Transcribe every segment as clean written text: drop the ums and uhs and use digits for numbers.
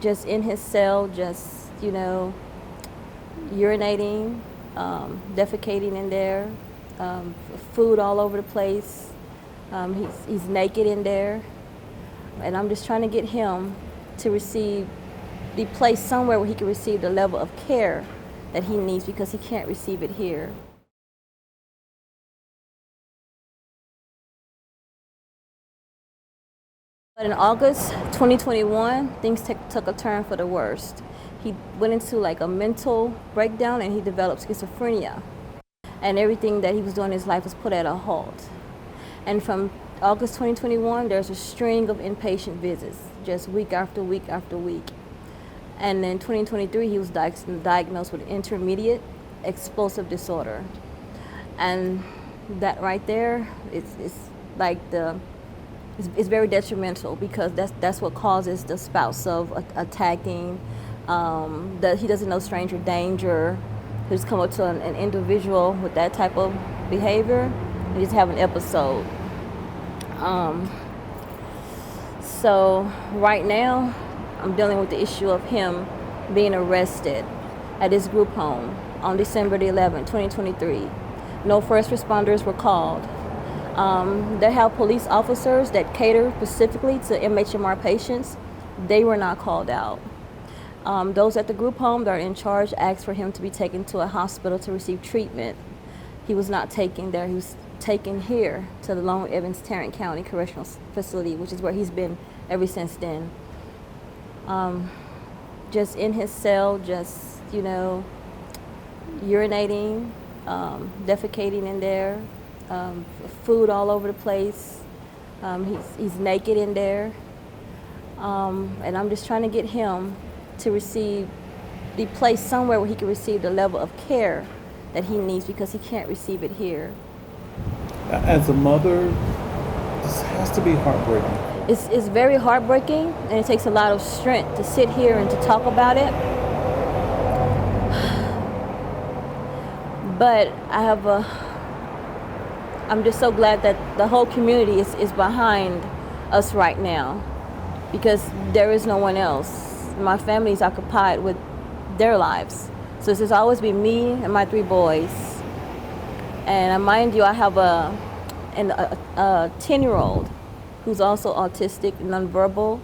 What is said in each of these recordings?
just in his cell, urinating, defecating in there, food all over the place. He's naked in there. And I'm just trying to get him to be placed somewhere where he can receive the level of care that he needs because he can't receive it here. But in August 2021, things took a turn for the worst. He went into like a mental breakdown and he developed schizophrenia. And everything that he was doing in his life was put at a halt. And from August 2021, there's a string of inpatient visits, just week after week after week. And in 2023, he was diagnosed with intermediate explosive disorder. And that right there is like it's very detrimental because that's what causes the spouts of attacking. That he doesn't know stranger danger. He just come up to an individual with that type of behavior and just have an episode. So right now, I'm dealing with the issue of him being arrested at his group home on December the 11th, 2023. No first responders were called. They have police officers that cater specifically to MHMR patients. They were not called out. Those at the group home that are in charge asked for him to be taken to a hospital to receive treatment. He was not taken there. He was taken here to the Lone Evans Tarrant County Correctional Facility, which is where he's been ever since then. Just in his cell, urinating, defecating in there, food all over the place. He's naked in there. And I'm just trying to get him to be placed somewhere where he can receive the level of care that he needs because he can't receive it here. As a mother, this has to be heartbreaking. It's very heartbreaking, and it takes a lot of strength to sit here and to talk about it. But I'm just so glad that the whole community is behind us right now because there is no one else. My family is occupied with their lives. So it's always been me and my 3 boys. And mind you, I have a 10-year-old who's also autistic, nonverbal,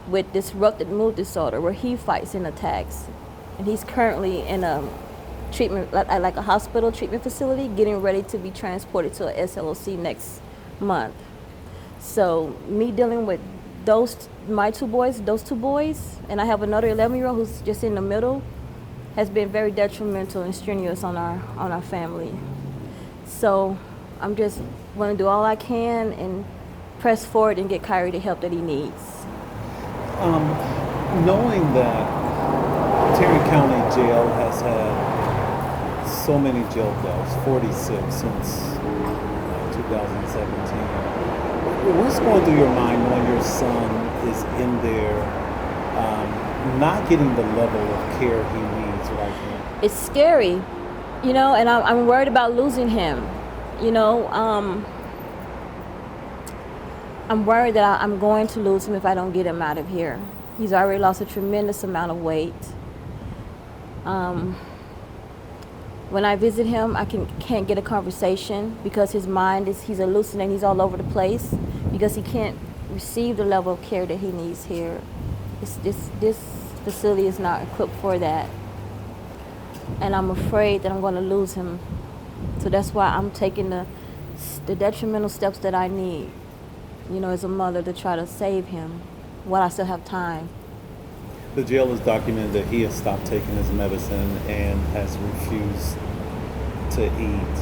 with disrupted mood disorder, where he fights and attacks. And he's currently in a treatment, like a hospital treatment facility, getting ready to be transported to a SLOC next month. So me dealing with those two boys, and I have another 11-year-old who's just in the middle, has been very detrimental and strenuous on our family. So I'm just want to do all I can and press forward and get Kaiyere the help that he needs. Knowing that Tarrant County Jail has had so many jail deaths, 46 since 2017, what's going through your mind when your son is in there not getting the level of care he needs right now? It's scary, and I'm worried about losing him. I'm worried that I'm going to lose him if I don't get him out of here. He's already lost a tremendous amount of weight. When I visit him, I can't get a conversation because his mind he's hallucinating, he's all over the place because he can't receive the level of care that he needs here. This facility is not equipped for that. And I'm afraid that I'm going to lose him. So that's why I'm taking the detrimental steps that I need, as a mother, to try to save him while I still have time. The jail has documented that he has stopped taking his medicine and has refused to eat.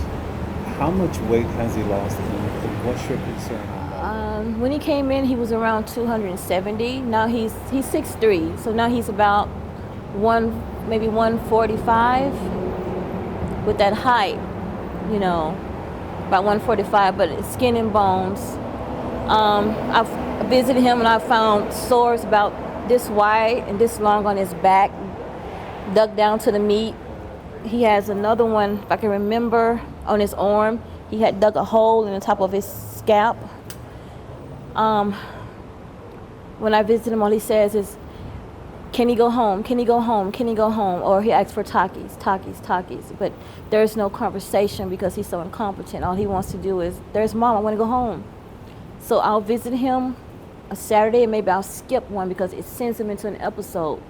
How much weight has he lost, and what's your concern on that? When he came in, he was around 270. Now he's 6'3", so now he's about maybe 145 with that height, about 145, but it's skin and bones. I've visited him and I found sores about this wide and this long on his back, dug down to the meat. He has another one, if I can remember, on his arm. He had dug a hole in the top of his scalp. When I visit him, all he says is, Can he go home? Can he go home? Can he go home? Or he asks for Takis. But there's no conversation because he's so incompetent. All he wants to do is, there's mom, I want to go home. So I'll visit him a Saturday and maybe I'll skip one because it sends him into an episode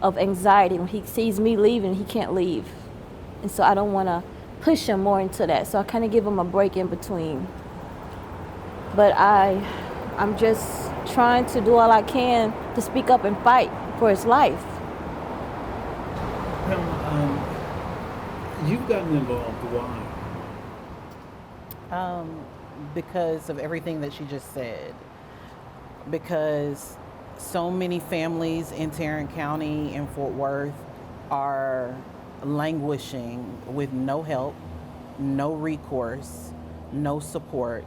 of anxiety. When he sees me leaving, he can't leave. And so I don't want to push him more into that. So I kind of give him a break in between. But I'm just trying to do all I can to speak up and fight for his life. Now, you've gotten involved. Why? Because of everything that she just said. Because so many families in Tarrant County and Fort Worth are languishing with no help, no recourse, no support,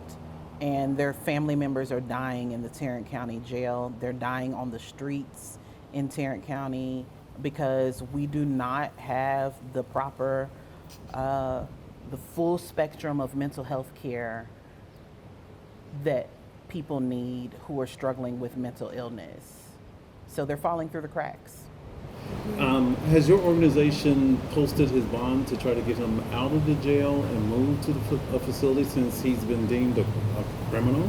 and their family members are dying in the Tarrant County jail. They're dying on the streets in Tarrant County because we do not have the proper, the full spectrum of mental health care that people need who are struggling with mental illness. So they're falling through the cracks. Has your organization posted his bond to try to get him out of the jail and moved to a facility since he's been deemed a criminal?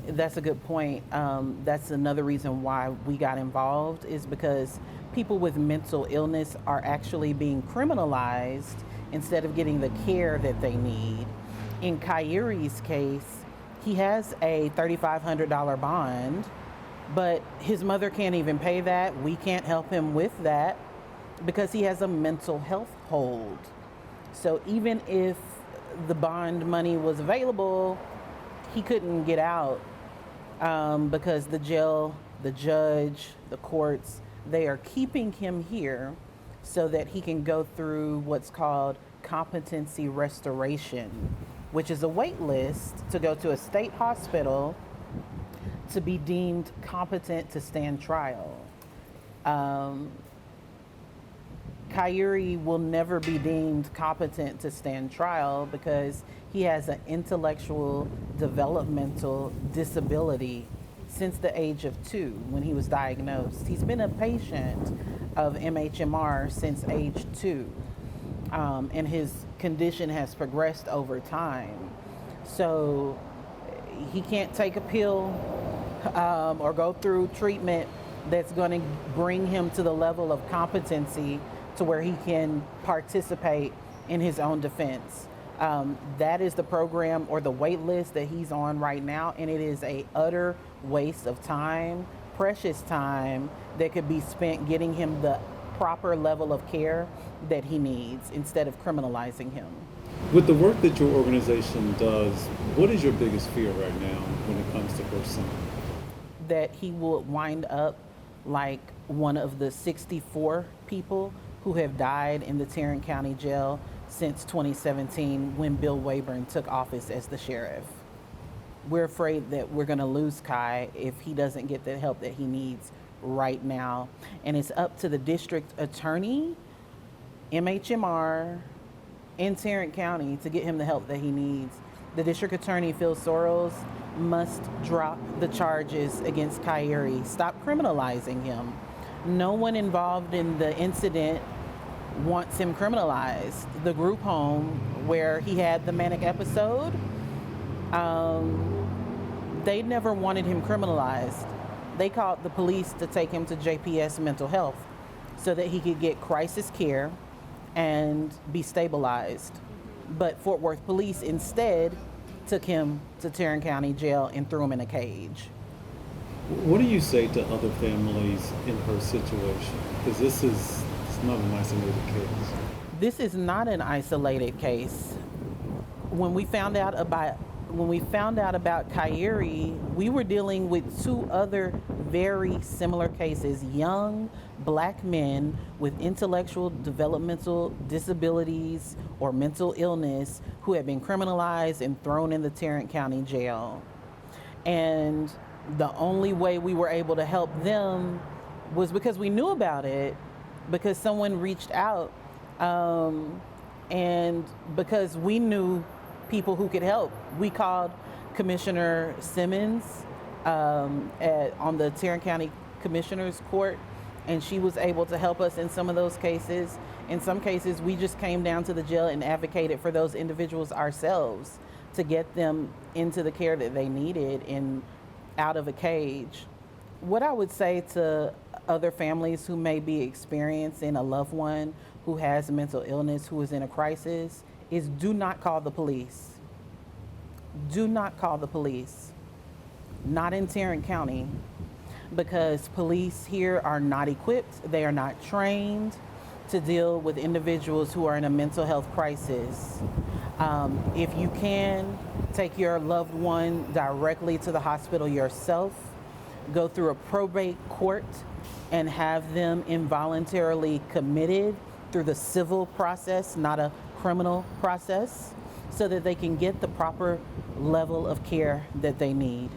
That's a good point. That's another reason why we got involved, is because people with mental illness are actually being criminalized instead of getting the care that they need. In Kaiyere's case, he has a $3,500 bond, but his mother can't even pay that. We can't help him with that because he has a mental health hold. So even if the bond money was available, he couldn't get out because the jail, the judge, the courts, they are keeping him here so that he can go through what's called competency restoration, which is a wait list to go to a state hospital to be deemed competent to stand trial. Kaiyere will never be deemed competent to stand trial because he has an intellectual developmental disability since the age of 2 when he was diagnosed. He's been a patient of MHMR since age 2, and his condition has progressed over time. So he can't take a pill or go through treatment that's going to bring him to the level of competency to where he can participate in his own defense. That is the program or the wait list that he's on right now, and it is a utter waste of time, precious time that could be spent getting him the proper level of care that he needs instead of criminalizing him. With the work that your organization does, what is your biggest fear right now when it comes to her son? That he will wind up like one of the 64 people who have died in the Tarrant County Jail since 2017 when Bill Wayburn took office as the sheriff. We're afraid that we're going to lose Kai if he doesn't get the help that he needs right now. And it's up to the district attorney, MHMR, in Tarrant County to get him the help that he needs. The district attorney, Phil Soros, must drop the charges against Kaiyere. Stop criminalizing him. No one involved in the incident wants him criminalized. The group home where he had the manic episode, they never wanted him criminalized. They called the police to take him to JPS Mental Health so that he could get crisis care and be stabilized. But Fort Worth police instead took him to Tarrant County Jail and threw him in a cage. What do you say to other families in her situation? Because it's not an isolated case. This is not an isolated case. When we found out about Kaiyere, we were dealing with 2 other very similar cases, young Black men with intellectual developmental disabilities or mental illness who had been criminalized and thrown in the Tarrant County Jail. And the only way we were able to help them was because we knew about it, because someone reached out, and because we knew people who could help. We called Commissioner Simmons on the Tarrant County Commissioner's Court and she was able to help us in some of those cases. In some cases, we just came down to the jail and advocated for those individuals ourselves to get them into the care that they needed and out of a cage. What I would say to other families who may be experiencing a loved one who has mental illness, who is in a crisis, is do not call the police. Do not call the police. Not in Tarrant County, because police here are not equipped, they are not trained to deal with individuals who are in a mental health crisis. If you can, take your loved one directly to the hospital yourself, go through a probate court and have them involuntarily committed through the civil process, not a criminal process, so that they can get the proper level of care that they need.